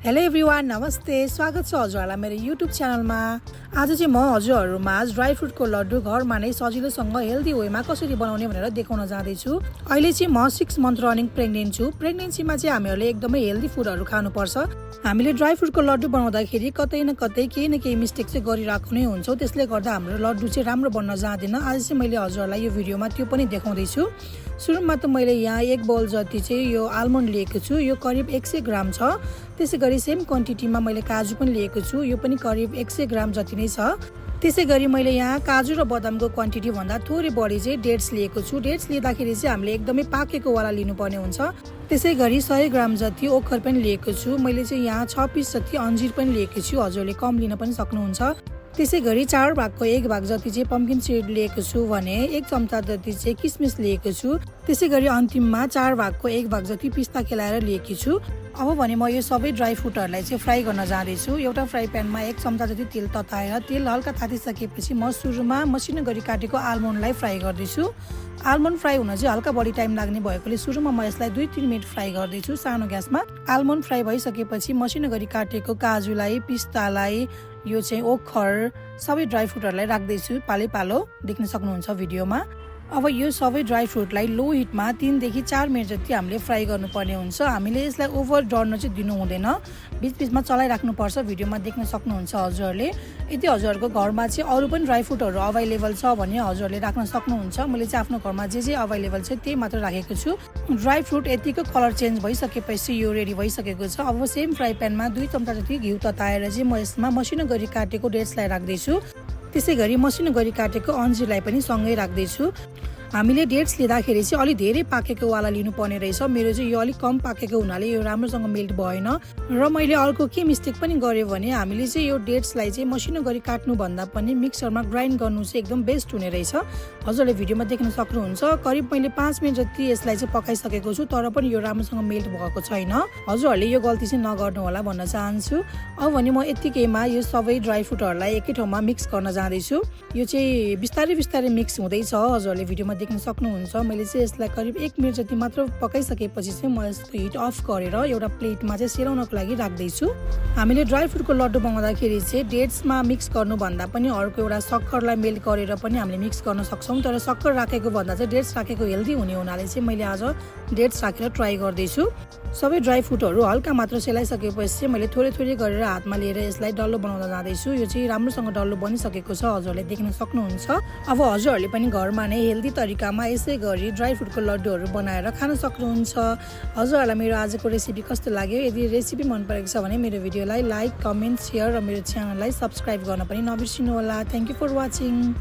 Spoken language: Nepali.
हेलो एभ्रिवान, नमस्ते। स्वागत छ हजुरहरूलाई मेरो युट्युब च्यानलमा। आज चाहिँ म हजुरहरूमा ड्राई फ्रुटको लड्डु घरमा नै सजिलोसँग हेल्दी वेमा कसरी बनाउने भनेर देखाउन जाँदैछु। अहिले चाहिँ म 6 मन्थ रनिङ प्रेग्नेन्ट छु। प्रेग्नेन्सीमा चाहिँ हामीहरूले एकदमै हेल्दी फुडहरू खानुपर्छ। हामीले ड्राई फ्रुटको लड्डु बनाउँदाखेरि कतै न कतै केही न केही मिस्टेक चाहिँ गरिरहेको नै हुन्छौँ। त्यसले गर्दा हाम्रो लड्डु चाहिँ राम्रो बन्न जाँदैन। आज चाहिँ मैले हजुरहरूलाई यो भिडियोमा त्यो पनि देखाउँदैछु। सुरुमा त मैले यहाँ 1 बाउल जति चाहिँ यो आलमन्ड लिएको छु। यो करिब 100 ग्राम छ। त्यसै गरी सेम क्वान्टिटीमा मैले काजु पनि लिएको छु। यो पनि करिब 100 ग्राम जति नै छ। त्यसै गरी मैले यहाँ काजु र बदामको क्वान्टिटी भन्दा थोरै बढी चाहिँ डेट्स लिएको छु। डेट्स लिँदाखेरि चाहिँ हामीले एकदमै पाकेको वाला लिनुपर्ने हुन्छ। त्यसै गरी 100 ग्राम जति ओखर पनि लिएको छु। मैले चाहिँ यहाँ 6 पिस जति अन्जिर पनि लिएको छु। हजुरले कम लिन पनि सक्नुहुन्छ। त्यसै गरी 4 भागको 1 भाग जति चाहिँ पम्किन सीड लिएको छु भने 1 चम्चा जति चाहिँ किसमिस लिएको छु। त्यसै गरी अन्तिममा 4 भागको 1 भाग जति पिस्ता केलाएर लिएको छु। अब भने म यो सबै ड्राई फ्रुटहरूलाई चाहिँ फ्राई गर्न जाँदैछु। एउटा फ्राई प्यानमा 1 चम्चा जति तेल तताएर तेल हल्का तातिसकेपछि म सुरुमा मसिनो गरी काटेको आलमन्डलाई फ्राई गर्दैछु। आलमन्ड फ्राई हुन चाहिँ हल्का बढी टाइम लाग्ने भएकोले सुरुमा म यसलाई 2-3 मिनट फ्राई गर्दैछु सानो ग्यासमा। आलमन्ड फ्राई भइसकेपछि मसिनो गरी काटेको काजुलाई, पिस्तालाई, यो चाहिँ ओखर सबै ड्राई फ्रुटहरूलाई राख्दैछु। पालै पालो देख्न सक्नुहुन्छ भिडियोमा। अब यो सबै ड्राई फ्रुटलाई लो हिटमा 3 देखि 4 मिनट जति हामीले फ्राई गर्नुपर्ने हुन्छ। हामीले यसलाई ओभर डढ्न चाहिँ दिनु हुँदैन। बिचबिचमा चलाइराख्नुपर्छ। भिडियोमा देख्न सक्नुहुन्छ हजुरहरूले। यदि हजुरहरूको घरमा चाहिँ अरू पनि ड्राई फ्रुटहरू अभाइलेबल छ भने हजुरहरूले राख्न सक्नुहुन्छ। मैले चाहिँ आफ्नो घरमा जे अभाइलेबल छ त्यही मात्र राखेको छु। ड्राई फ्रुट यतिको कलर चेन्ज भइसकेपछि यो रेडी भइसकेको छ। अब सेम फ्राई प्यानमा 2 चम्चा जति घिउ तताएर चाहिँ म यसमा मसिनो गरी काटेको डेट्सलाई राख्दैछु। त्यसै गरी मसिनो गरी काटेको अन्जिरलाई पनि सँगै राख्दैछु। हामीले डेट्स लिँदाखेरि चाहिँ अलि धेरै पाकेको वाला लिनुपर्ने रहेछ। मेरो चाहिँ यो अलिक कम पाकेको हुनाले यो राम्रोसँग मेल्ट भएन। र मैले अर्को के मिस्टेक पनि गरेँ भने हामीले चाहिँ यो डेट्सलाई चाहिँ मसिनो गरी काट्नुभन्दा पनि मिक्सरमा ग्राइन्ड गर्नु चाहिँ एकदम बेस्ट हुने रहेछ। हजुरले भिडियोमा देख्न सक्नुहुन्छ। करिब मैले 5 मिनट जति यसलाई चाहिँ पकाइसकेको छु तर पनि यो राम्रोसँग मेल्ट भएको छैन। हजुरहरूले यो गल्ती चाहिँ नगर्नु होला भन्न चाहन्छु। अब भने म यतिकैमा यो सबै ड्राई फ्रुटहरूलाई एकै ठाउँमा मिक्स गर्न जाँदैछु। यो चाहिँ बिस्तारै बिस्तारै मिक्स हुँदैछ। हजुरहरूले भिडियोमा देख्न सक्नुहुन्छ। मैले चाहिँ यसलाई करिब 1 मिनट जति मात्र पकाइसकेपछि चाहिँ म यसको हिट अफ गरेर एउटा प्लेटमा चाहिँ सेलाउनको लागि राख्दैछु। हामीले ड्राई फ्रुटको लड्डु बनाउँदाखेरि चाहिँ डेट्समा मिक्स गर्नुभन्दा पनि अर्को एउटा सक्खरलाई मेल्ट गरेर पनि हामीले मिक्स गर्न सक्छौँ। तर सक्खर राखेको भन्दा चाहिँ डेट्स राखेको हेल्दी हुने हुनाले चाहिँ मैले आज डेट्स राखेर ट्राई गर्दैछु। सबै ड्राई फ्रुटहरू हल्का मात्र सेलाइसकेपछि चाहिँ मैले थोरै थोरै गरेर हातमा लिएर यसलाई डल्लो बनाउन जाँदैछु। यो चाहिँ राम्रोसँग डल्लो बनिसकेको छ। हजुरहरूले देख्न सक्नुहुन्छ। अब हजुरहरूले पनि घरमा नै हेल्दी तरिकामा यसै गरी ड्राई फ्रुटको लड्डुहरू बनाएर खान सक्नुहुन्छ। हजुरहरूलाई मेरो आजको रेसिपी कस्तो लाग्यो? यदि रेसिपी मन परेको छ भने मेरो भिडियोलाई लाइक, कमेन्ट, सेयर र मेरो च्यानललाई सब्सक्राइब गर्न पनि नबिर्सिनु होला। Thank you for watching.